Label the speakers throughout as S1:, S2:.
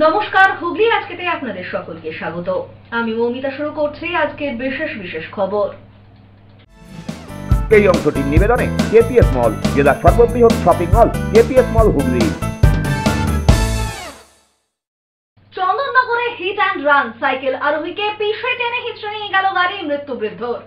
S1: নমস্কার, হুগলি আজকেতে আপনাদের সকলকে স্বাগত। আমি মৌমিতা শুরু করছি আজকের বিশেষ খবর।
S2: এই অংশটির নিবেদনে কেপিএস মল, জেলার সর্ববৃহৎ shopping mall KPS mall Hooghly.
S1: চন্দননগরে হিট অ্যান্ড রান, সাইকেল আরোহীকে পিষে টেনে হিঁচড়ে নিয়ে গেল গাড়ি, মৃত্যু বৃদ্ধর।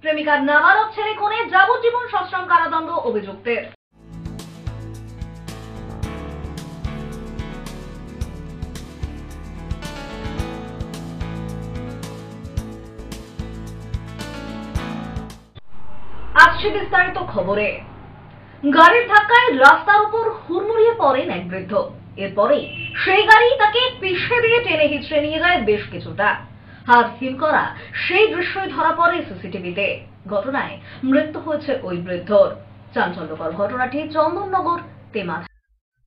S1: প্রেমিকার নাবালক ছেলে খুনে যাবজ্জীবন সশ্রম কারাদণ্ড অভিযুক্তের। আসছে বিস্তারিত খবরে। গাড়ির ধাক্কায় রাস্তার উপর হুড়মুড়িয়ে পড়েন এক বৃদ্ধ। এরপরেই সেই গাড়ি তাকে পিষে দিয়ে টেনে হিঁচড়ে নিয়ে যায় বেশ কিছুটা। হাত হিম করা সেই দৃশ্যই ধরা পড়ে সিসিটিভিতে। ঘটনায় মৃত্যু হয়েছে ওই বৃদ্ধর। চাঞ্চল্যকর ঘটনাটি চন্দননগর তেমাথা।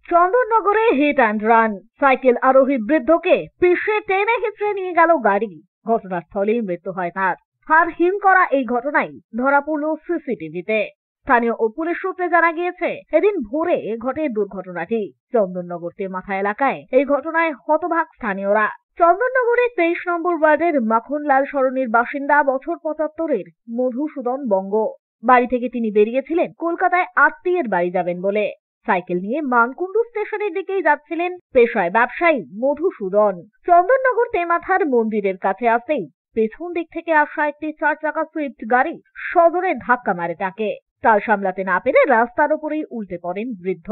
S3: চন্দননগরে হিট অ্যান্ড রান, সাইকেল আরোহী বৃদ্ধকে পিষে টেনে হিঁচড়ে নিয়ে গেল গাড়ি। ঘটনাস্থলেই মৃত্যু হয় তার। হাড় হিম করা এই ঘটনায় ধরা পড়ল সিসিটিভিতে। স্থানীয় ও পুলিশ সূত্রে জানা গিয়েছে, এদিন ভোরে ঘটে দুর্ঘটনাটি। চন্দননগর তেমাথা এলাকায় এই ঘটনায় হতবাক স্থানীয়রা। চন্দননগরের 23 নম্বর ওয়ার্ডের মাখনলাল সরণির বাসিন্দা বছর 75-এর মধুসূদন বঙ্গ। বাড়ি থেকে তিনি বেরিয়েছিলেন কলকাতায় আত্মীয়ের বাড়ি যাবেন বলে। সাইকেল নিয়ে মানকুণ্ডু স্টেশনের দিকেই যাচ্ছিলেন পেশায় ব্যবসায়ী মধুসূদন। চন্দননগর তেমাথার মন্দিরের কাছে আসতেই পেছন দিক থেকে আসা একটি 4 চাকা সুইফট গাড়ি সজোরে ধাক্কা মারে তাকে। তাল সামলাতে না পেরে রাস্তার উপরেই উল্টে পড়েন বৃদ্ধ।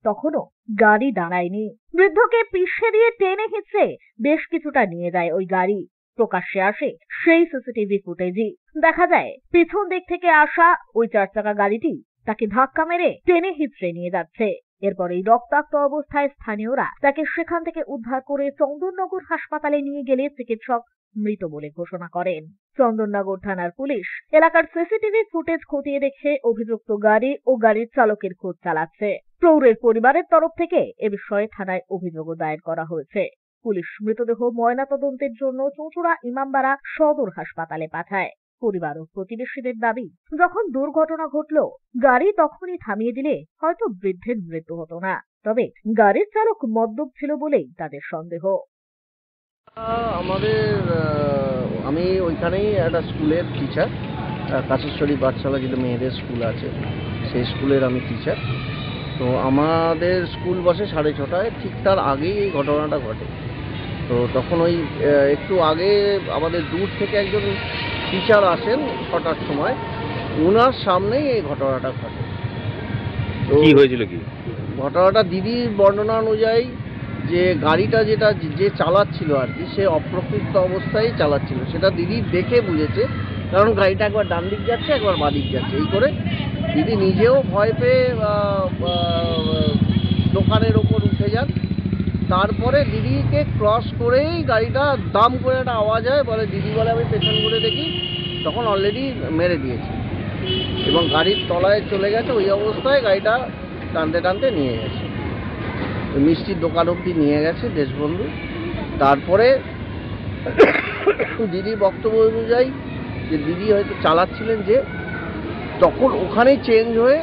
S3: তখনও গাড়ি দাঁড়ায়নি। বৃদ্ধকে পিষে দিয়ে টেনে হিঁচড়ে বেশ কিছুটা নিয়ে যায় ওই গাড়ি। প্রকাশ্যে আসে সেই সিসিটিভি ফুটেজই। দেখা যায় পিছন দিক থেকে আসা ওই 4 চাকা গাড়িটি তাকে ধাক্কা মেরে টেনে হিঁচড়ে নিয়ে যাচ্ছে। এরপরেই রক্তাক্ত অবস্থায় স্থানীয়রা তাকে সেখান থেকে উদ্ধার করে চন্দননগর হাসপাতালে নিয়ে গেলে চিকিৎসক মৃত বলে ঘোষণা করেন। চন্দননগর থানার পুলিশ এলাকার সিসিটিভি ফুটেজ খতিয়ে দেখে অভিযুক্ত গাড়ি ও গাড়ির চালকের খোঁজ চালাচ্ছে। প্রৌঢ়ের পরিবারের তরফ থেকে এ বিষয়ে থানায় অভিযোগও দায়ের করা হয়েছে। পুলিশ মৃতদেহ ময়নাতদন্তের জন্য চুঁচুড়া ইমামবাড়া সদর হাসপাতালে পাঠায়। পরিবার ও প্রতিবেশীদের দাবি, যখন দুর্ঘটনা ঘটল গাড়ি তখনই থামিয়ে দিলে হয়তো বৃদ্ধের মৃত্যু হতো না। তবে গাড়ির চালক মদ্যপ ছিল বলেই তাদের সন্দেহ।
S4: আমি ওইখানেই একটা স্কুলের টিচার, কাছেশ্বরী পাঠশালা যেটা মেয়েদের স্কুল আছে, সেই স্কুলের আমি টিচার। তো আমাদের স্কুল বসে 6:30, ঠিক তার আগেই এই ঘটনাটা ঘটে। তো তখন ওই একটু আগে আমাদের দূর থেকে একজন টিচার আসেন 6টার সময়, ওনার সামনেই এই ঘটনাটা ঘটে। তো
S5: কি হয়েছিল? কি
S4: ঘটনাটা দিদির বর্ণনা অনুযায়ী যে গাড়িটা যে চালাচ্ছিল আর কি, সে অপ্রকৃত অবস্থায় চালাচ্ছিল, সেটা দিদি দেখে বুঝেছে। কারণ গাড়িটা একবার ডান দিক যাচ্ছে, একবার বাঁ দিক যাচ্ছে। এই করে দিদি নিজেও ভয় পেয়ে দোকানের ওপর উঠে যান। তারপরে দিদিকে ক্রস করেই গাড়িটা দাম করে একটা আওয়াজ হয়, বলে দিদি বলে আমি পেছন করে দেখি, তখন অলরেডি মেরে দিয়েছে এবং গাড়ির তলায় চলে গেছে। ওই অবস্থায় গাড়িটা টানতে টানতে নিয়ে গেছে, মিষ্টির দোকান অবধি নিয়ে গেছে দেশবন্ধু। তারপরে দিদির বক্তব্য অনুযায়ী যে দিদি হয়তো চালাচ্ছিলেন, যে তখন ওখানেই চেঞ্জ হয়ে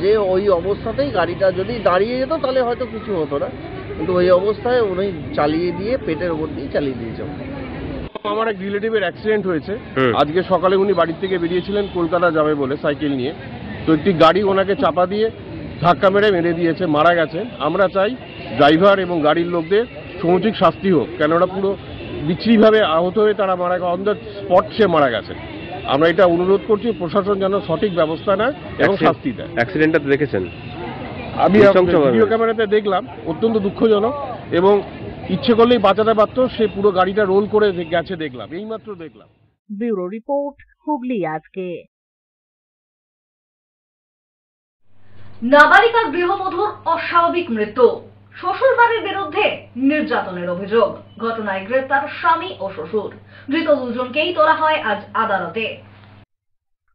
S4: যে ওই অবস্থাতেই গাড়িটা যদি দাঁড়িয়ে যেত তাহলে হয়তো কিছু হতো না, কিন্তু ওই অবস্থায় উনি চালিয়ে দিয়ে পেটের ওপর দিয়ে চালিয়ে দিয়েছে।
S6: আমার এক রিলেটিভের অ্যাক্সিডেন্ট হয়েছে আজকে সকালে। উনি বাড়ির থেকে বেরিয়েছিলেন কলকাতা যাবে বলে সাইকেল নিয়ে। তো একটি গাড়ি ওনাকে চাপা দিয়ে ধাক্কা মেরে দিয়েছে, মারা গেছে। আমরা চাই ড্রাইভার এবং গাড়ির লোকদের সমুচিত শাস্তি হোক, কেন ওরা পুরো বিচ্ছিরিভাবে আহত হয়ে তারা মারা গেছে, অন দ্য স্পট সে মারা গেছে। আমরা এটা অনুরোধ করছি প্রশাসন যেন সঠিক ব্যবস্থা নেয় এবং শাস্তি দেয়।
S5: অ্যাক্সিডেন্টটা দেখেছেন?
S6: আমি ভিডিও ক্যামেরাতে দেখলাম, অত্যন্ত দুঃখজনক, এবং ইচ্ছে করলেই বাঁচাতে পারতো। সে পুরো গাড়িটা রোল করে গেছে দেখলাম, এইমাত্র দেখলাম।
S3: ব্যুরো রিপোর্ট, হুগলি আজকে।
S1: নাবালিকা গৃহবধূর অস্বাভাবিক মৃত্যু, শ্বশুরবাড়ির বিরুদ্ধে নির্যাতনের অভিযোগ। ঘটনায় গ্রেপ্তার স্বামী ও শ্বশুর। ধৃত দুজনকেই তোলা হয় আজ আদালতে।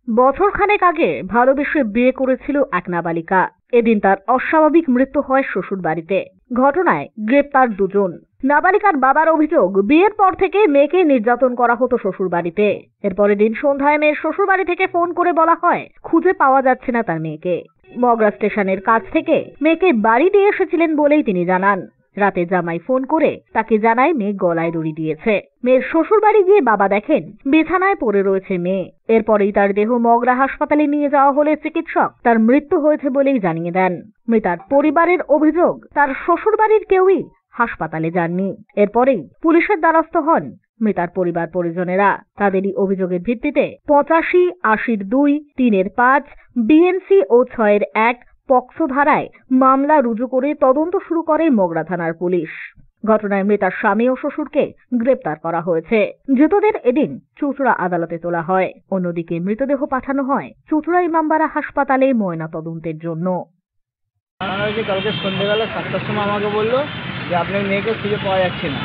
S3: বছরখানেক আগে ভালোবেসে বিয়ে করেছিল এক নাবালিকা। এদিন তার অস্বাভাবিক মৃত্যু হয় শ্বশুর বাড়িতে। ঘটনায় গ্রেপ্তার দুজন। নাবালিকার বাবার অভিযোগ, বিয়ের পর থেকে মেয়েকে নির্যাতন করা হতো শ্বশুরবাড়িতে। এরপরের দিন সন্ধ্যায় মেয়ের শ্বশুরবাড়ি থেকে ফোন করে বলা হয় খুঁজে পাওয়া যাচ্ছে না তার মেয়েকে। মগরা স্টেশনের কাছ থেকে মেয়েকে বাড়ি দিয়ে এসেছিলেন বলেই তিনি জানান। রাতে জামাই ফোন করে তাকে জানায় মেয়ে গলায় দড়ি দিয়েছে। মেয়ের শ্বশুরবাড়ি গিয়ে বাবা দেখেন বিছানায় পড়ে রয়েছে মেয়ে। এরপরেই তার দেহ মগরা হাসপাতালে নিয়ে যাওয়া হলে চিকিৎসক তার মৃত্যু হয়েছে বলেই জানিয়ে দেন। মৃতার পরিবারের অভিযোগ, তার শ্বশুরবাড়ির কেউই হাসপাতালে যাননি। এরপরেই পুলিশের দ্বারস্থ হন মৃতার পরিবার পরিজনেরা। তাদেরই অভিযোগের ভিত্তিতে 85, 80-2, 3-5, বিএনসি ও 6-1 পক্সো ধারায় মামলা রুজু করে তদন্ত শুরু করে মগরা থানার পুলিশ। ঘটনায় মৃতার স্বামী ও শ্বশুরকে গ্রেপ্তার করা হয়েছে। ধৃতদের এদিন চুঁচুড়া আদালতে তোলা হয়। অন্যদিকে মৃতদেহ পাঠানো হয় চুঁচুড়া ইমামবাড়া হাসপাতালে ময়না তদন্তের জন্য।
S5: কালকে সন্ধ্যেবেলা 7টার সময় আমাকে বললো যে আপনার মেয়েকে খুঁজে পাওয়া যাচ্ছে না।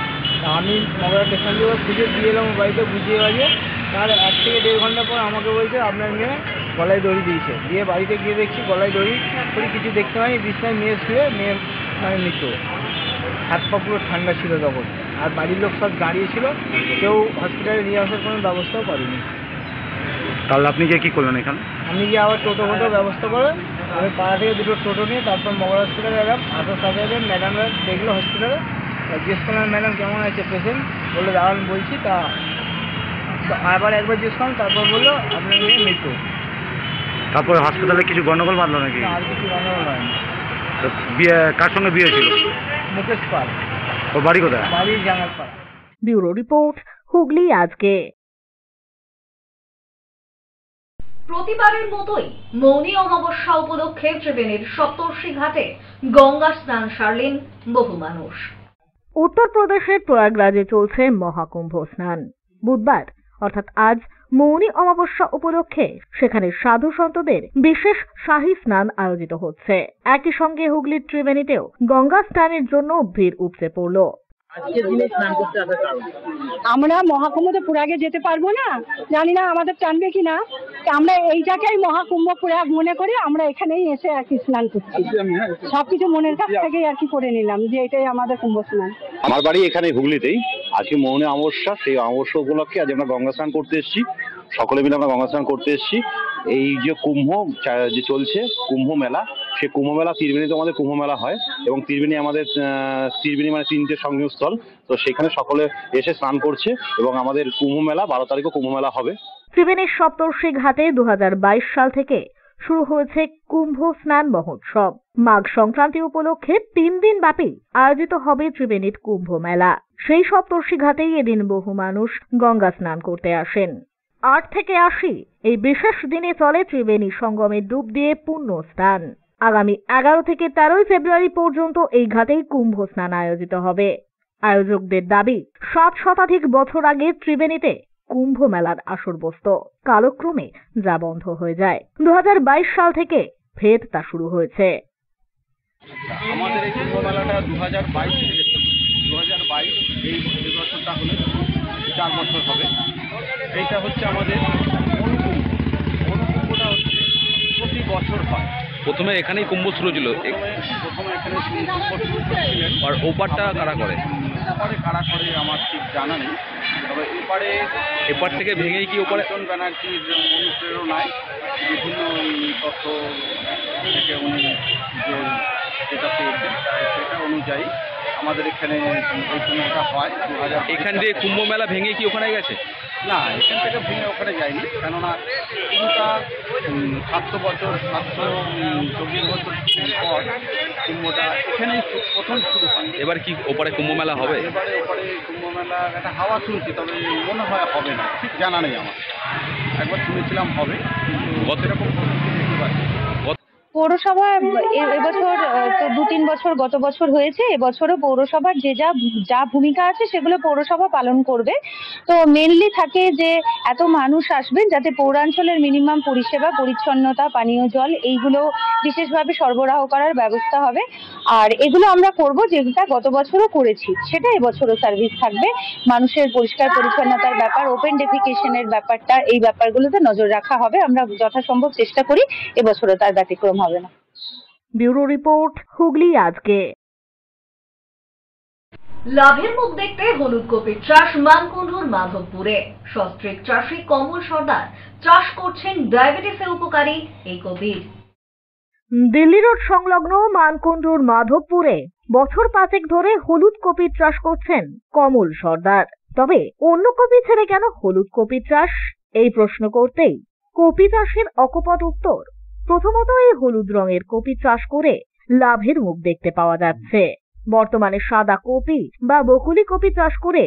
S5: আমি মগরা স্টেশন দিয়ে খুঁজে দিয়ে এলাম বাড়িতে বুঝিয়ে বাজিয়ে। তার 1 থেকে 1.5 ঘন্টা পর আমাকে বলছে আপনার মেয়ে গলায় দড়ি দিয়েছে। দিয়ে বাড়িতে গিয়ে দেখছি গলায় দড়ি করে কিছু দেখতে পাইনি। বিছনায় মেয়ে শুয়ে মেয়ে মানে মৃত্যু। হাত পা পুরো ঠান্ডা ছিল তখন। আর বাড়ির লোক সব দাঁড়িয়ে ছিল, কেউ হসপিটালে নিয়ে আসার কোনো ব্যবস্থাও করেনি।
S7: তাহলে আপনি গিয়ে কী করলেন এখানে?
S5: আমি গিয়ে আবার টোটো ব্যবস্থা করে আমি পাড়া থেকে 2টো টোটো নিয়ে তারপর মগরা হসপিটালে এলাম। আসার সাথে সাথে ম্যাডামরা দেখলো হসপিটালে, জিজ্ঞেস করলাম ম্যাডাম কেমন আছে পেশেন্ট, বললো দাঁড়ান বলছি। তা আবার একবার জিজ্ঞেস করলাম, তারপর বললো আপনার মেয়ে মৃত্যু।
S7: তারপরে হসপিটালে কিছু গন্ডগোল বাঁধলো নাকি?
S5: আর কিছু গন্ডগোল হয়নি।
S7: তো বিয়ে কার সঙ্গে বিয়ে ছিল?
S5: মুকেশ পাল।
S7: ওর বাড়ি কোথায়?
S5: বাড়ি জাঙ্গালপাড়া।
S3: ব্যুরো রিপোর্ট, হুগলি আজকে।
S1: প্রতিবারের মতোই মৌনী অমাবস্যা উপলক্ষে ত্রিবেণীর সপ্তর্ষি ঘাটে গঙ্গা স্নান সারলেন বহু মানুষ।
S3: উত্তরপ্রদেশের প্রয়াগরাজে চলছে মহাকুম্ভ স্নান। বুধবার অর্থাৎ আজ মৌনী অমাবস্যা উপলক্ষে সেখানে সাধু সন্তদের বিশেষ শাহী স্নান আয়োজিত হচ্ছে। একই সঙ্গে হুগলির ত্রিবেণীতেও গঙ্গা স্নানের জন্য ভিড় উপচে পড়ল।
S8: আমরা মহাকুম্ভতে প্রয়াগে যেতে পারবো না, জানি না আমাদের টানবে কিনা। আমরা এইটাকেই মহাকুম্ভ প্রয়াগ মনে করে আমরা এখানেই এসে আর কি স্নান করছি। সবকিছু মনের কাছ থেকেই আর কি করে নিলাম যে এটাই আমাদের কুম্ভ স্নান।
S9: আমার বাড়ি এখানে হুগলিতেই। আজকে মৌনী অমাবস্যা, সেই অমাবস্যা উপলক্ষে আজ আমরা গঙ্গা স্নান করতে এসেছি। সকলে মিলে আমরা গঙ্গা স্নান করতে এসেছি। এই যে কুম্ভ যে চলছে, কুম্ভ মেলা, সেই কুম্ভ মেলা ত্রিবেণীতে আমাদের কুম্ভ মেলা হয় এবং ত্রিবেণী আমাদের ত্রিবেণী মানে 3টে সংযোগস্থল। তো সেখানে সকলে এসে স্নান করছে এবং আমাদের কুম্ভ মেলা 12 তারিখে কুম্ভ মেলা হবে।
S3: ত্রিবেণীর সপ্তর্ষি ঘাটে 2022 সাল থেকে শুরু হয়েছে কুম্ভ স্নান মহোৎসব। মাঘ সংক্রান্তি উপলক্ষে 3 দিন ব্যাপী আয়োজিত হবে ত্রিবেণীর কুম্ভ মেলা। সেই সপ্তর্ষি ঘাটেই এদিন বহু মানুষ গঙ্গা স্নান করতে আসেন। 8 থেকে 80 এই বিশেষ দিনে চলে ত্রিবেণী সঙ্গমে ডুব দিয়ে পুণ্য স্নান। আগামী 11 থেকে 13 ফেব্রুয়ারি পর্যন্ত এই ঘাটেই কুম্ভ স্নান আয়োজিত হবে। আয়োজকদের দাবি, 7 শতাধিক বছর আগে ত্রিবেণীতে কুম্ভ মেলার আসর বসত। কালক্রমে যা বন্ধ হয়ে যায়। 2022 সাল থেকে ফের তা শুরু হয়েছে।
S6: আমাদের এই কুম্ভ মেলাটা 2022 থেকে 2022 এই বছরটা হলে 4 বছর হবে। এইটা হচ্ছে আমাদের অনুকুম্ভ। অনুকুম্ভটা হচ্ছে প্রতি বছর হয়।
S10: প্রথমে এখানেই কুম্ভ শুরু ছিল।
S6: প্রথমে এখানে কুম্ভ শুরু করেছিলেন।
S10: আর ওপারটা কারা করে?
S6: ওপারে কারা করে আমার ঠিক জানা নেই, তবে
S10: এপার থেকে ভেঙেই কি ওপারে
S6: ব্যানার্জির অনুপ্রেরণায় বিভিন্ন তথ্য থেকে উনি যেটা পেয়েছেন সেটা অনুযায়ী আমাদের এখানে এই সময়টা হয়।
S10: এখান দিয়ে কুম্ভ মেলা ভেঙে কি ওখানে গেছে?
S6: না, এখান থেকে ভেঙে ওখানে যায়নি, কেননা কুম্ভটা 700 বছর 724 বছর পর কুম্ভটা এখানেই প্রথম শুরু হয়।
S10: এবার কি ওপারে কুম্ভ মেলা হবে?
S6: এবারে ওপারে কুম্ভ মেলা একটা হাওয়া শুনছি, তবে মনে হয় হবে না, ঠিক জানা নেই আমার। একবার শুনেছিলাম হবে, কিন্তু এরকম দেখতে পাচ্ছি।
S8: পৌরসভা এবছর তো 2-3 বছর গত বছর হয়েছে। এবছরও পৌরসভার যা ভূমিকা আছে সেগুলো পৌরসভা পালন করবে। তো মেনলি থাকে যে এত মানুষ আসবেন যাতে পৌরাঞ্চলের মিনিমাম পরিষেবা, পরিচ্ছন্নতা, পানীয় জল এইগুলো বিশেষভাবে সরবরাহ করার ব্যবস্থা হবে। আর এগুলো আমরা করব যেটা গত বছরও করেছি, সেটা এবছরও সার্ভিস থাকবে। মানুষের পরিষ্কার পরিচ্ছন্নতার ব্যাপার, ওপেন ডেফিকেশনের ব্যাপারটা, এই ব্যাপারগুলোতে নজর রাখা হবে। আমরা যথাসম্ভব চেষ্টা করি এবছরও তার ব্যতিক্রম হবে না।
S3: ব্যুরো রিপোর্ট, হুগলি আজকে।
S1: লাভের মুখ দেখতে হলুদ কপির চাষ মানকুণ্ডুর মাধবপুরে। সস্ত্রীক চাষী কমল সর্দার চাষ করছেন ডায়াবেটিসে উপকারী এই কপির।
S3: দিল্লি রোড সংলগ্ন মানকুণ্ডুর মাধবপুরে বছর 5 ধরে হলুদ কপির চাষ করছেন কমল সর্দার। তবে অন্য কপি ছেড়ে কেন হলুদ কপির চাষ, এই প্রশ্ন করতেই কপি চাষের অকপট উত্তর। প্রথমত, এই হলুদ রঙের কপি চাষ করে লাভের মুখ দেখতে পাওয়া যাচ্ছে। বর্তমানে সাদা কপি বা বকুলি কপি চাষ করে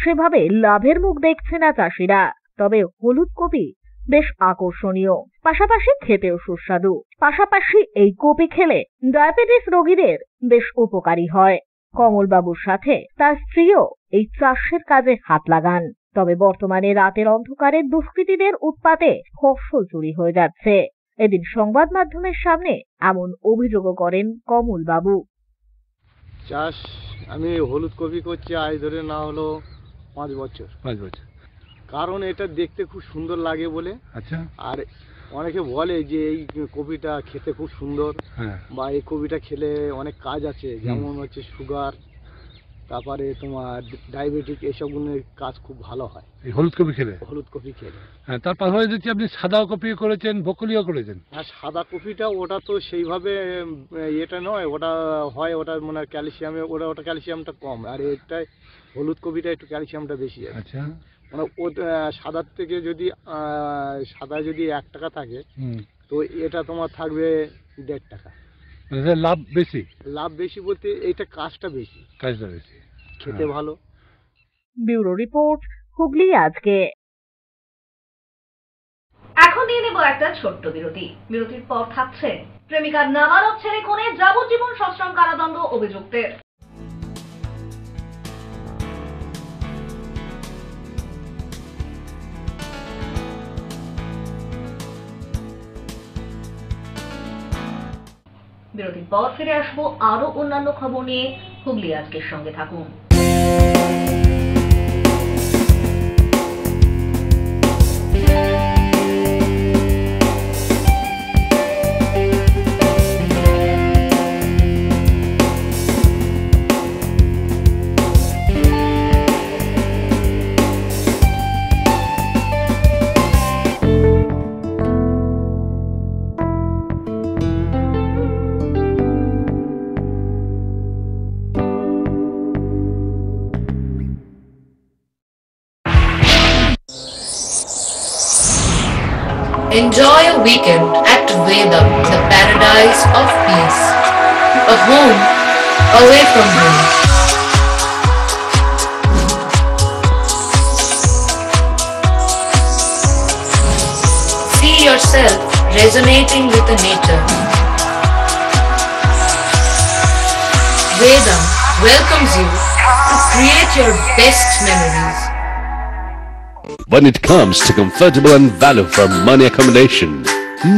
S3: সেভাবে লাভের মুখ দেখছে না চাষিরা। তবে হলুদ কপি বেশ আকর্ষণীয়, পাশাপাশি খেতেও সুস্বাদু। পাশাপাশি এই কপি খেলে ডায়াবেটিস রোগীদের বেশ উপকারী হয়। কমলবাবুর সাথে তার স্ত্রীও এই চাষের কাজে হাত লাগান। তবে বর্তমানে রাতের অন্ধকারে দুষ্কৃতীদের উৎপাতে ফসল চুরি হয়ে যাচ্ছে। এদিন সংবাদ মাধ্যমের সামনে এমন অভিযোগও করেন কমলবাবু।
S11: চাষ আমি হলুদ কপি করছি আজ ধরে না হলো 5 বছর। কারণ এটা দেখতে খুব সুন্দর লাগে বলে। আচ্ছা। আর অনেকে বলে যে এই কপিটা খেতে খুব সুন্দর, বা এই কপিটা খেলে অনেক কাজ আছে, যেমন হচ্ছে সুগার, তারপরে তোমার ডায়াবেটিক, এইসবগুলোর কাজ খুব ভালো হয় এই হলুদ কপি খেলে।
S12: হ্যাঁ, তার পাশাপাশি দেখছি আপনি সাদা কপি করেছেন, বকুলিও করেছেন।
S11: আর সাদা কপিটা ওটা তো সেইভাবে এটা নয়, ওটা হয় ওটা মানে ক্যালসিয়ামে, ওটা ক্যালসিয়ামটা কম, আর এটাই হলুদ কপিটা একটু ক্যালসিয়ামটা বেশি আছে। আচ্ছা। মানে ও সাদার থেকে যদি সাদা যদি 1 টাকা থাকে, তো এটা তোমার থাকবে 1.5 টাকা।
S12: লাভ বেশি?
S11: লাভ বেশি বলতে এইটা কাজটা বেশি, খেতে ভালো।
S3: ব্যুরো রিপোর্ট, হুগলি আজকে।
S1: এখন নিয়ে নেব একটা ছোট্ট বিরতি। বিরতির পর থাকছে প্রেমিকার নাবালক ছেলে খুনে যাবজ্জীবন সশ্রম কারাদণ্ড অভিযুক্তের। বিরতির পর ফিরে আসবো আরো অন্যান্য খবর নিয়ে। হুগলি আজকের সঙ্গে থাকুন।
S13: Enjoy a weekend at Vedam, the paradise of peace. A home away from home. See yourself resonating with the nature. Vedam welcomes you to create your best memories.
S14: When it comes to comfortable and value for money accommodation,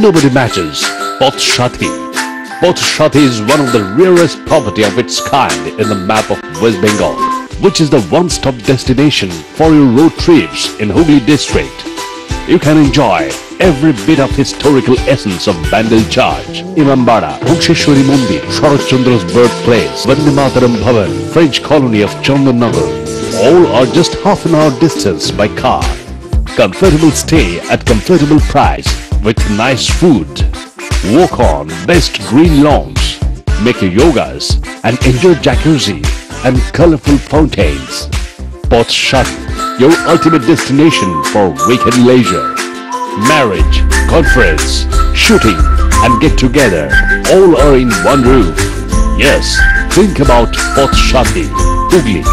S14: nobody matches Poth Shati. Poth Shati is one of the rarest property of its kind in the map of West Bengal, which is the one-stop destination for your road trips in Hooghly district. You can enjoy every bit of historical essence of Bandel Church, Imambara, Bhuksheshwari Mandir, Sharat Chandra's birthplace, Vande Mataram Bhavan, French colony of Chandannagar. All are just half an hour distance by car. Comfortable stay at comfortable price with nice food. Walk on best green lawns, make your yogas and enjoy jacuzzi and colorful fountains. Poth Shati, your ultimate destination for weekend leisure. Marriage, conference, shooting and get together all are in one roof. Yes, think about Poth Shati, Hooghly.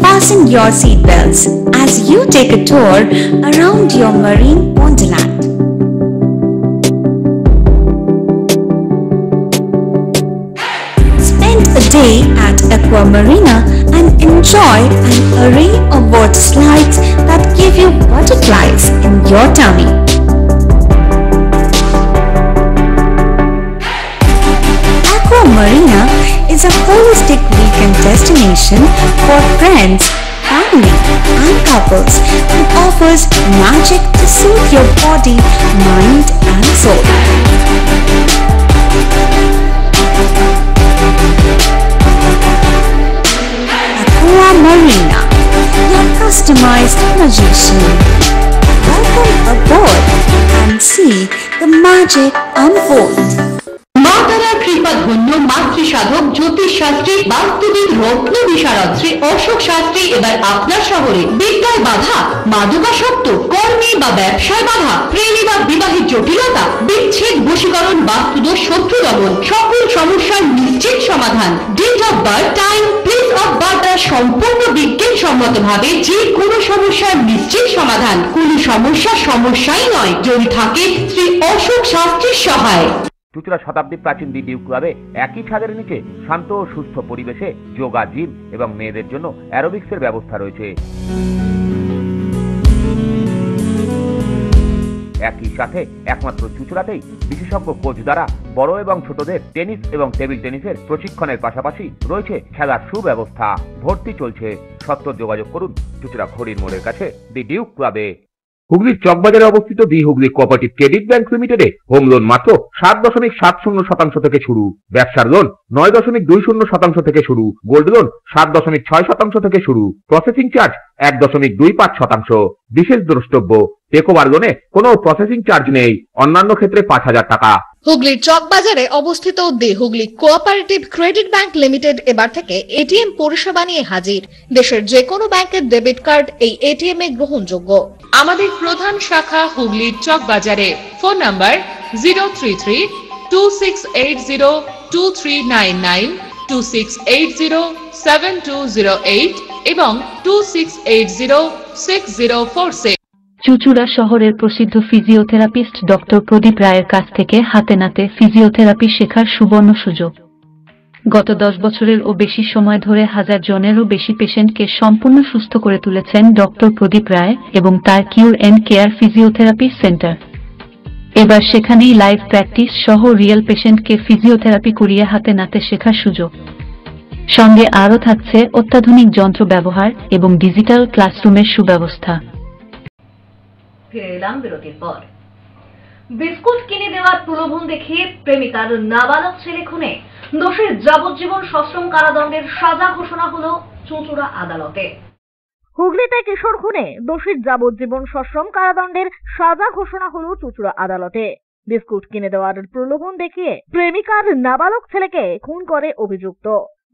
S15: Fasten your seatbelts as you take a tour around your marine wonderland. Spend a day at Aqua Marina and enjoy an array of water slides that give you butterflies in your tummy. Aqua Marina is a holistic weekend destination for friends, family family and couples and offers magic to soothe your body, mind and soul. Aqua Marina, your customized magician. Welcome aboard and see the magic unfold.
S16: মা তারার কৃপা ধন্য মাতৃ সাধক জ্যোতিষ শাস্ত্রী বাস্তুবিদ রত্ন বিশারদ শ্রী অশোক শাস্ত্রী এবার আপনার শহরে বিদ্যায় বাধা, মাদকাসক্ত, কর্মে বা ব্যবসায় বাধা, প্রেমে বা বিবাহের জটিলতা, বিচ্ছেদ, বশীকরণ, বাস্তুদোষ, শত্রু দমন, সকল সমস্যার নিশ্চিত সমাধান। Date of birth, time, place of birth দ্বারা সম্পূর্ণ বিজ্ঞানসম্মত ভাবে যে কোনো সমস্যার নিশ্চিত সমাধান। কোনো সমস্যাই নয় যদি থাকে শ্রী অশোক শাস্ত্রীর সহায়।
S2: চুঁচুড়া শতাব্দী প্রাচীন দি ডিউ ক্লাবে একই ছাদের নিচে শান্ত ও সুস্থ পরিবেশে যোগা, জিম এবং মেয়েদের জন্য অ্যারোবিক্সের ব্যবস্থা রয়েছে। একই সাথে একমাত্র চুঁচুড়াতেই বিশেষজ্ঞ কোচ দ্বারা বড় এবং ছোটদের টেনিস এবং টেবিল টেনিসের প্রশিক্ষণের পাশাপাশি রয়েছে খেলার সুব্যবস্থা। ভর্তি চলছে, সত্ত্বর যোগাযোগ করুন চুঁচুড়া খড়ির মোড়ের কাছে দি ডিউ ক্লাবে। হুগলির চকবাজারে অবস্থিত the Hooghly cooperative credit bank লিমিটেডে হোম লোন মাত্র 7.70% থেকে শুরু, ব্যবসার লোন 9.20% থেকে শুরু, গোল্ড লোন 7.6% থেকে শুরু, প্রসেসিং চার্জ 1.25%। বিশেষ দ্রষ্টব্য, টেকওভার লোনে কোনো প্রসেসিং চার্জ নেই, অন্যান্য ক্ষেত্রে 5,000 টাকা।
S17: হুগলির চকবাজারে অবস্থিত the Hooghly cooperative credit bank limited এবার থেকে এটিএম পরিষেবা নিয়ে হাজির। দেশের যে কোনো ব্যাংকের ডেবিট কার্ড এই এটিএম এ গ্রহণযোগ্য।
S18: আমাদের প্রধান শাখা হুগলির চকবাজারে। ফোন নাম্বার 033-2680-2399, 2680-7208 এবং 2680-6046।
S19: চুঁচুড়া শহরের প্রসিদ্ধ ফিজিওথেরাপিস্ট ডক্টর প্রদীপ রায়ের কাছ থেকে হাতে নাতে ফিজিওথেরাপি শেখার সুবর্ণ সুযোগ। গত 10 বছরের ও বেশি সময় ধরে 1000 জনেরও বেশি পেশেন্টকে সম্পূর্ণ সুস্থ করে তুলেছেন ডক্টর প্রদীপ রায় এবং তার কিউর এন্ড কেয়ার ফিজিওথেরাপি সেন্টার। এবার সেখানেই লাইভ প্র্যাকটিস সহ রিয়েল পেশেন্টকে ফিজিওথেরাপি করিয়ে হাতে নাতে শেখার সুযোগ। সঙ্গে আরও থাকছে অত্যাধুনিক যন্ত্র ব্যবহার এবং ডিজিটাল ক্লাসরুমের সুব্যবস্থা।
S1: ফিরে এলাম বিরতির পর। বিস্কুট কিনে দেওয়ার প্রলোভন দেখিয়ে প্রেমিকার নাবালক ছেলে খুনে দোষীর যাবজ্জীবন সশ্রম কারাদণ্ডের সাজা ঘোষণা হলো চুঁচুড়া আদালতে।
S3: হুগলিতে কিশোর খুনে দোষীর যাবজ্জীবন সশ্রম কারাদণ্ডের সাজা ঘোষণা হলো চুঁচুড়া আদালতে। বিস্কুট কিনে দেওয়ার প্রলোভন দেখিয়ে প্রেমিকার নাবালক ছেলেকে খুন করে অভিযুক্ত।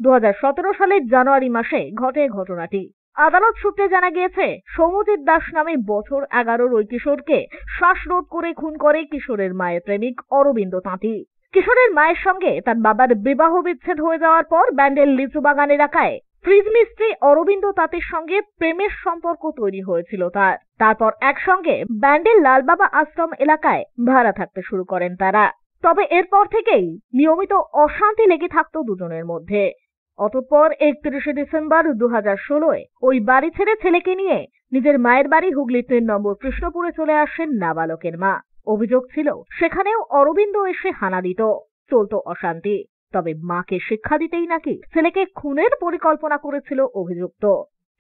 S3: 2017 সালের জানুয়ারি মাসে ঘটে ঘটনাটি। আদালত সূত্রে জানা গিয়েছে, সৌমজিৎ দাস নামে বছর 11 ওই কিশোরকে শ্বাসরোধ করে খুন করে কিশোরের মায়ের প্রেমিক অরবিন্দ তাঁতি। কিশোরের মায়ের সঙ্গে তার বাবার বিবাহ বিচ্ছেদ হয়ে যাওয়ার পর ব্যান্ডেল লিচু বাগান এলাকায় ফ্রিজ মিস্ত্রি অরবিন্দ তাঁতির সঙ্গে প্রেমের সম্পর্ক তৈরি হয়েছিল তার। তারপর একসঙ্গে ব্যান্ডেল লালবাবা আশ্রম এলাকায় ভাড়া থাকতে শুরু করেন তারা। তবে এরপর থেকেই নিয়মিত অশান্তি লেগে থাকতো দুজনের মধ্যে। অতঃপর 31 ডিসেম্বর 2016 ওই বাড়ি ছেড়ে ছেলেকে নিয়ে নিজের মায়ের বাড়ি হুগলি 3 নম্বর কৃষ্ণপুরে চলে আসেন নাবালকের মা। অভিযোগ ছিল সেখানেও অরবিন্দ এসে হানা দিত, চলতো অশান্তি। তবে মাকে শিক্ষা দিতেই নাকি ছেলেকে খুনের পরিকল্পনা করেছিল অভিযুক্ত।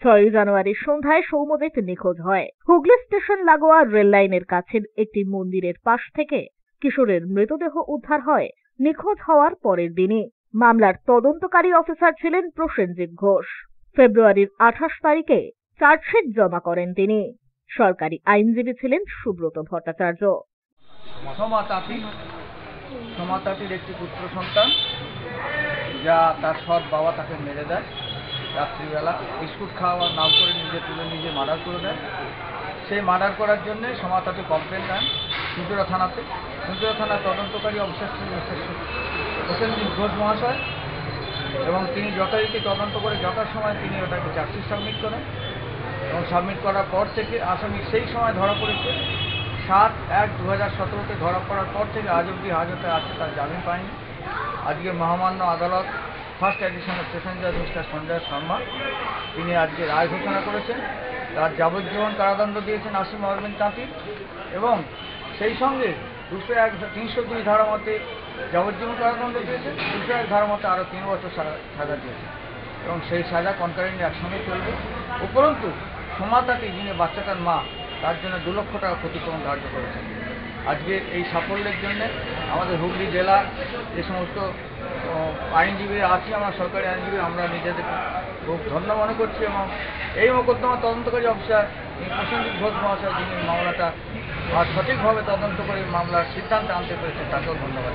S3: 6 জানুয়ারি সন্ধ্যায় সৌমজিৎ নিখোঁজ হয়। হুগলি স্টেশন লাগোয়া রেল লাইনের কাছের একটি মন্দিরের পাশ থেকে কিশোরের মৃতদেহ উদ্ধার হয় নিখোঁজ হওয়ার পরের দিনই। মামলার তদন্তকারী অফিসার ছিলেন প্রসেনজিৎ ঘোষ। ফেব্রুয়ারির 28 তারিখে চার্জশিট জমা করেন তিনি। সরকারি আইনজীবী ছিলেন সুব্রত ভট্টাচার্য।
S5: সোমা তাঁতির একটি পুত্র সন্তান, যা তার সৎ বাবা তাকে মেরে দেয়। রাত্রিবেলা বিস্কুট খাওয়ার নাম করে নিজে তুলে নিজে মার্ডার করে দেয়। সেই মার্ডার করার জন্য সোমা তাঁতি কমপ্লেন দেন চুঁচুড়া থানাতে। চুঁচুড়া থানার তদন্তকারী অফিসার ছিলেন প্রসেনজিৎ ঘোষ মহাশয়, এবং তিনি যথারীতি তদন্ত করে যথাসময়ে তিনি ওটাকে চার্জশিট সাবমিট করেন। এবং সাবমিট করার পর থেকে আসামি সেই সময় ধরা পড়েছে। 7/1/2017 ধরা পড়ার পর থেকে আজ অব্দি হাজতে আছে, তার জামিন পায়নি। আজকে মহামান্য আদালত ফার্স্ট এডিশনের সেশন জাজ মিস্টার সঞ্জয় শর্মা তিনি আজকে রায় ঘোষণা করেছেন। তার যাবজ্জীবন কারাদণ্ড দিয়েছেন আসিম অরবিন্দ তাঁতি, এবং সেই সঙ্গে 302 ধারা মতে যাবজ্জীবন কারাদণ্ড দিয়েছেন। 201 ধারা মতে আরও 3 বছর সাজা দিয়েছেন। এবং সেই সাজা কনকারেন্ট একসঙ্গে চলবে। উপরন্তু সমাতাকে যিনি বাচ্চাটার মা তার জন্য 2 লক্ষ টাকা ক্ষতিপূরণ ধার্য করেছেন। আজকে এই সাফল্যের জন্য আমাদের হুগলি জেলা যে সমস্ত আইনজীবী আছি, আমরা সরকারি আইনজীবী, আমরা নিজেদের খুব ধন্য মনে করছি এবং এই মোকদ্দমা তদন্তকারী অফিসার প্রসেনজিৎ ঘোষ মহাশয় যিনি মামলাটা সঠিকভাবে তদন্ত করে মামলার সিদ্ধান্ত আনতে পেরেছেন তাকেও ধন্যবাদ।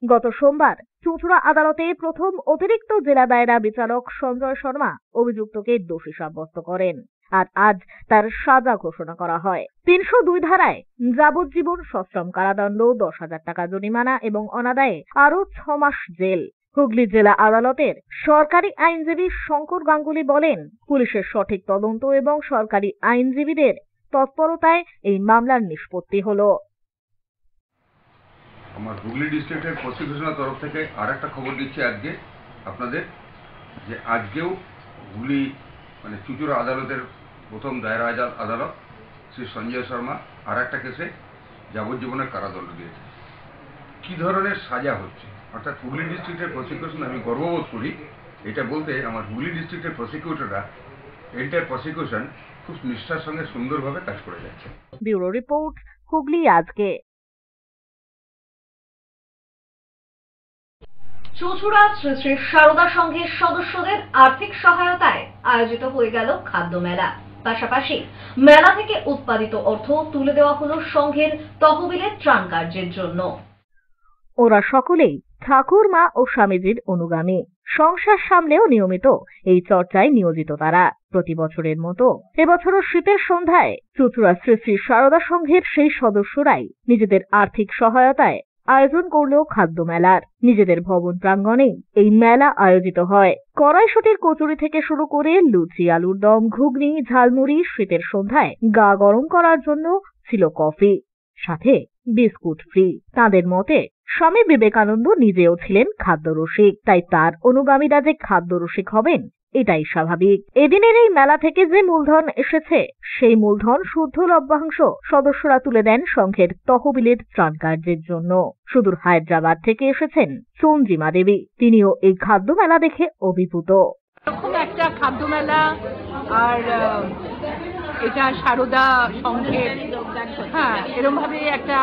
S3: গত সোমবার চুঁচুড়া আদালতে প্রথম অতিরিক্ত জেলা দায়রা বিচারক সঞ্জয় শর্মা অভিযুক্তকে দোষী সাব্যস্ত করেন, আর আজ তার সাজা ঘোষণা করা হয়। 302 ধারায় যাবজ্জীবন সশ্রম কারাদণ্ড, 10,000 টাকা জরিমানা এবং অনাদায়ে আরো 6 মাস জেল। হুগলি জেলা আদালতের সরকারি আইনজীবী শঙ্কর গাঙ্গুলি বলেন, পুলিশের সঠিক তদন্ত এবং সরকারি আইনজীবীদের তৎপরতায় এই মামলার নিষ্পত্তি হলো।
S20: আমার হুগলি ডিস্ট্রিক্টের প্রসিকিউশনের তরফ থেকে আর একটা খবর দিচ্ছি আজকে আপনাদের, যে আজকেও হুগলি চুঁচুড়া আদালতের প্রথম দায়রা আদালত শ্রী সঞ্জয় শর্মা আর একটা কেসে যাবজ্জীবনের কারাদণ্ড দিয়েছে। কি ধরনের সাজা হচ্ছে, অর্থাৎ হুগলি ডিস্ট্রিক্টের প্রসিকিউশন আমি গর্ববোধ করি এটা বলতে। আমার হুগলি ডিস্ট্রিক্টের প্রসিকিউটররা এন্টায়ার প্রসিকিউশন খুব নিষ্ঠার সঙ্গে সুন্দরভাবে কাজ করে যাচ্ছে।
S3: ব্যুরো রিপোর্ট, হুগলি আজকে।
S1: চুঁচুড়া শ্রী শ্রী সারদা সংঘের সদস্যদের আর্থিক সহায়তায় আয়োজিত হয়ে গেল খাদ্য মেলা। পাশাপাশি মেলা থেকে উৎপাদিত অর্থ তুলে দেওয়া হলো সংঘের তহবিলের ত্রাণ কার্যের জন্য।
S3: ওরা সকলেই ঠাকুর মা ও স্বামীজির অনুগামী। সংসার সামলেও নিয়মিত এই চর্চায় নিয়োজিত তারা। প্রতি বছরের মতো এবছরও শীতের সন্ধ্যায় চুঁচুড়া শ্রী শ্রী সারদা সংঘের সেই সদস্যরাই নিজেদের আর্থিক সহায়তায় আয়োজন করলো খাদ্য মেলার। নিজেদের ভবন প্রাঙ্গণেই এই মেলা আয়োজিত হয়। কড়াইশুটির কচুরি থেকে শুরু করে লুচি, আলুর দম, ঘুগনি, ঝালমুড়ি, শীতের সন্ধ্যায় গা গরম করার জন্য ছিল কফি, সাথে বিস্কুট ফ্রি। তাদের মতে স্বামী বিবেকানন্দ নিজেও ছিলেন খাদ্যরসিক, তাই তার অনুগামীরা যে খাদ্যরসিক হবেন এটাই স্বাভাবিক। এদিনের এই মেলা থেকে যে মূলধন এসেছে সেই মূলধন শুদ্ধ লভ্যাংশ সদস্যরা তুলে দেন সংঘের তহবিলের ত্রাণ কার্যের জন্য। সুদূর হায়দ্রাবাদ থেকে এসেছেন চন্দ্রিমা দেবী, তিনিও এই খাদ্য মেলা দেখে অভিভূত।
S21: এরকম একটা খাদ্য মেলা, আর এটা সারদা সংঘের এরকম ভাবে একটা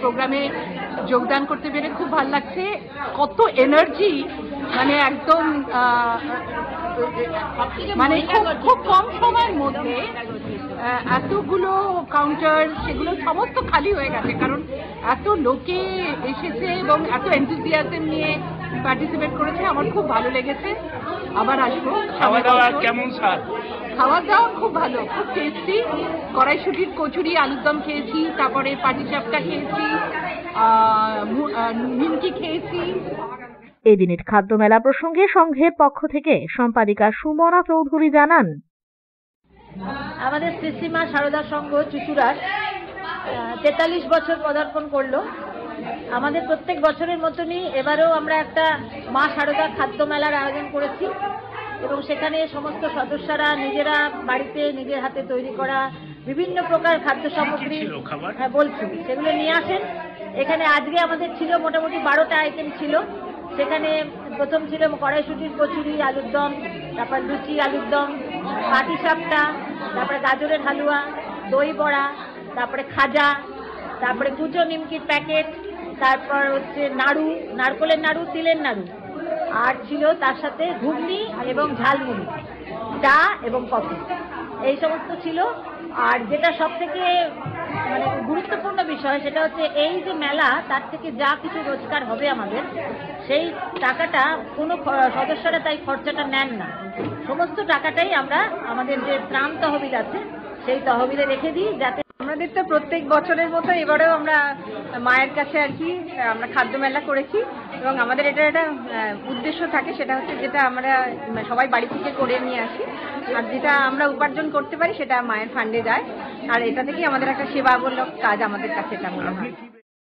S21: প্রোগ্রামে যোগদান করতে পেরে খুব ভালো লাগছে। কত এনার্জি, একদম খুব কম সময়ের মধ্যে এতগুলো কাউন্টার, সেগুলো সমস্ত খালি হয়ে গেছে, কারণ এত লোকে এসেছে এবং এত এনথুজিয়াজম নিয়ে পার্টিসিপেট করেছে। আমার খুব ভালো লেগেছে, আবার আসবো। খাওয়া দাওয়া কেমন স্যার? খাওয়া দাওয়া খুব ভালো, খুব টেস্টি। কড়াইশুটির কচুরি, আলুর দম খেয়েছি, তারপরে পাটিসাপটা খেয়েছি, নিমকি খেয়েছি।
S3: এদিনের খাদ্য মেলা প্রসঙ্গে সংঘের পক্ষ থেকে সম্পাদিকা সুমনা চৌধুরী জানান,
S22: আমাদের শ্রীশ্রীমা সারদা সংঘ চুঁচুড়ার 43 বছর পদার্পণ করলো। আমাদের প্রত্যেক বছরের মতনই এবারেও আমরা একটা মা সারদা খাদ্য মেলার আয়োজন করেছি এবং সেখানে সমস্ত সদস্যরা নিজেরা বাড়িতে নিজের হাতে তৈরি করা বিভিন্ন প্রকার খাদ্য সামগ্রী বলছি সেগুলো নিয়ে আসেন। এখানে আজকে আমাদের ছিল মোটামুটি 12টা আইটেম ছিল। সেখানে প্রথম ছিল কড়াইশুটির কচুরি, আলুর দম, তারপর লুচি, আলুর দম, পাটিসাপটা, তারপরে গাজরের হালুয়া, দই বড়া, তারপরে খাজা, তারপরে কুচো নিমকির প্যাকেট, তারপর হচ্ছে নাড়ু, নারকলের নাড়ু, তিলের নাড়ু, আর ছিল তার সাথে ঘুগনি এবং ঝালমুড়ি, চা এবং কফি, এই সমস্ত ছিল। আর যেটা সব থেকে গুরুত্বপূর্ণ বিষয় সেটা হচ্ছে এই যে মেলা, তার থেকে যা কিছু রোজগার হবে আমাদের, সেই টাকাটা কোনো সদস্যরা তাই খরচাটা নেন না। সমস্ত টাকাটাই আমরা আমাদের যে ত্রাণ তহবিল আছে সেই তহবিলে রেখে দিই, যাতে
S23: আমাদের তো প্রত্যেক বছরের মতো এবারেও আমরা মায়ের কাছে আমরা খাদ্য মেলা করেছি এবং আমাদের এটা একটা উদ্দেশ্য থাকে, সেটা হচ্ছে যেটা আমরা সবাই বাড়ি থেকে করে নিয়ে আসি, আর যেটা আমরা উপার্জন করতে পারি সেটা মায়ের ফান্ডে যায়, আর এটা থেকেই আমাদের একটা সেবামূলক কাজ আমাদের কাছে এটা মনে হয়।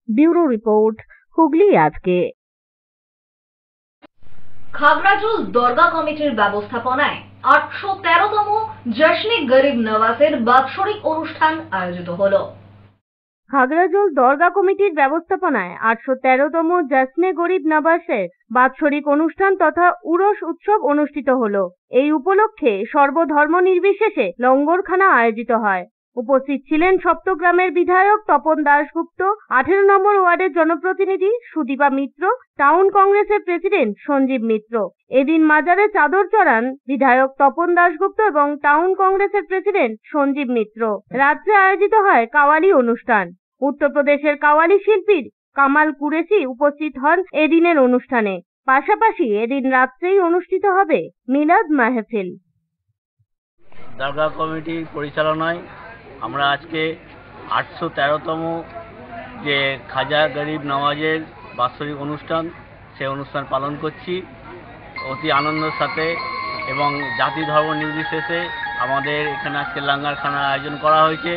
S3: ব্যুরো রিপোর্ট, হুগলি আজকে।
S1: খাগড়াঝোল দরগা কমিটির ব্যবস্থাপনায় 813তম জশ্নে গরিব নওয়াজের বাৎসরিক অনুষ্ঠান আয়োজিত হলো।
S3: খাগড়াজোল দরগা কমিটির ব্যবস্থাপনায় 813তম জশ্নে গরিব নবাসের বাৎসরিক অনুষ্ঠান তথা উরস উৎসব অনুষ্ঠিত হলো। এই উপলক্ষে সর্বধর্ম নির্বিশেষে লঙ্গরখানা আয়োজিত হয়। উপস্থিত ছিলেন সপ্তগ্রামের বিধায়ক তপন দাশগুপ্ত, 18 নম্বর ওয়ার্ডের জনপ্রতিনিধি সুদীপা মিত্র, টাউন কংগ্রেসের প্রেসিডেন্ট সঞ্জীব মিত্র। এদিন মাজারে চাদর চড়ান বিধায়ক তপন দাশগুপ্ত এবং টাউন কংগ্রেসের প্রেসিডেন্ট সঞ্জীব মিত্র। রাত্রে আয়োজিত হয় কাওয়ালি অনুষ্ঠান। উত্তরপ্রদেশের কাওয়ালি শিল্পীর কামাল কুরেশি উপস্থিত হন এদিনের অনুষ্ঠানে। পাশাপাশি এদিন রাত্রেই অনুষ্ঠিত হবে মিলাদ মাহফিল।
S5: দরগা কমিটির পরিচালনায় আমরা আজকে 813তম যে খাজা গরিব নওয়াজের বাৎসরিক অনুষ্ঠান, সেই অনুষ্ঠান পালন করছি অতি আনন্দের সাথে এবং জাতি ধর্ম নির্বিশেষে। আমাদের এখানে আজকে লাঙ্গারখানার আয়োজন করা হয়েছে।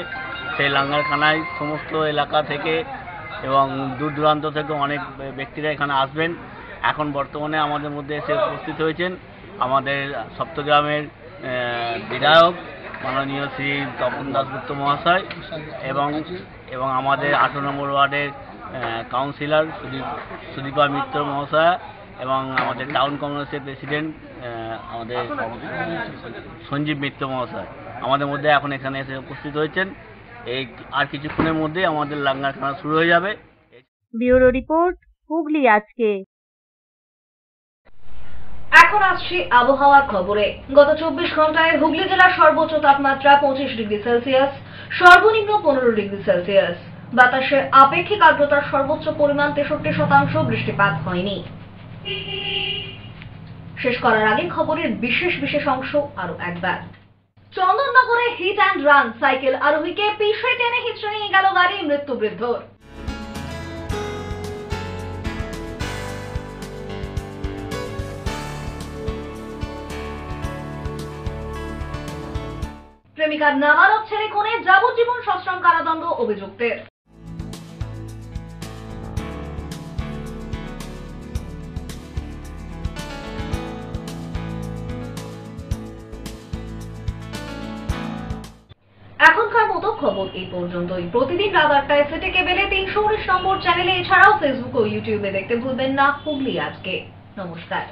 S5: সেই লাঙ্গারখানায় সমস্ত এলাকা থেকে এবং দূর দূরান্ত থেকে অনেক ব্যক্তিরা এখানে আসবেন। এখন বর্তমানে আমাদের মধ্যে এসে উপস্থিত হয়েছেন আমাদের সপ্তগ্রামের বিধায়ক মাননীয় শ্রী তপন দাশগুপ্ত মহাশয় এবং আমাদের 18 নম্বর ওয়ার্ডের কাউন্সিলর সুদীপা মিত্র মহাশয়া এবং আমাদের টাউন কংগ্রেসের প্রেসিডেন্ট আমাদের সঞ্জীব মিত্র মহাশয় আমাদের মধ্যে এখন এখানে এসে উপস্থিত হয়েছেন। এই আর কিছুক্ষণের মধ্যে আমাদের লাঙ্গারখানা শুরু হয়ে যাবে।
S3: ব্যুরো রিপোর্ট, হুগলি আজকে।
S1: এখন আসছি আবহাওয়ার খবরে। গত 24 ঘন্টায় হুগলি জেলার সর্বোচ্চ তাপমাত্রা 25 ডিগ্রি সেলসিয়াস, সর্বনিম্ন 15 ডিগ্রি সেলসিয়াস। বাতাসের আপেক্ষিক আর্দ্রতার সর্বোচ্চ পরিমাণ 63%। বৃষ্টিপাত হয়নি। শেষ করার আগে খবরের বিশেষ অংশ আরো একবার। চন্দননগরে হিট অ্যান্ড রান, সাইকেল আরোহীকে পিষে টেনে হিঁচড়ে নিয়ে গেল গাড়ি, মৃত্যু বৃদ্ধর। প্রেমিকার নাবালক ছেলে খুনে যাবজ্জীবন সশ্রম কারাদণ্ড অভিযুক্তের। এখনকার মতো খবর এই পর্যন্তই। প্রতিদিন রাত 8টায় সিটি কেবেলে 319 নম্বর চ্যানেলে, এছাড়াও ফেসবুক ও ইউটিউবে দেখতে ভুলবেন না হুগলি আজকে। নমস্কার।